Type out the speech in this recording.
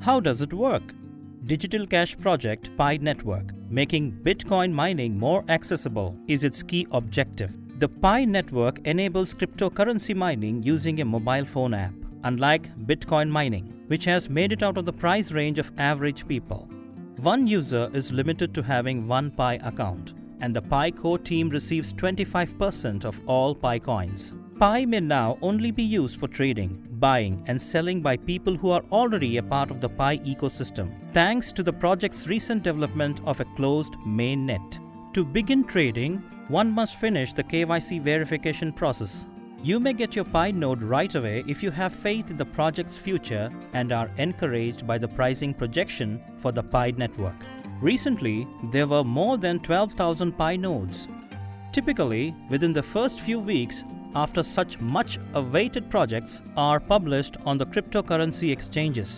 How does it work? Digital Cash Project Pi Network, making Bitcoin mining more accessible, is its key objective. The Pi network enables cryptocurrency mining using a mobile phone app, unlike Bitcoin mining, which has made it out of the price range of average people. One user is limited to having one Pi account, and the Pi core team receives 25% of all Pi coins. Pi may now only be used for trading, buying and selling by people who are already a part of the Pi ecosystem, thanks to the project's recent development of a closed mainnet. To begin trading, one must finish the KYC verification process. You may get your Pi node right away if you have faith in the project's future and are encouraged by the pricing projection for the Pi network. Recently, there were more than 12,000 Pi nodes. Typically, within the first few weeks after such much awaited projects are published on the cryptocurrency exchanges.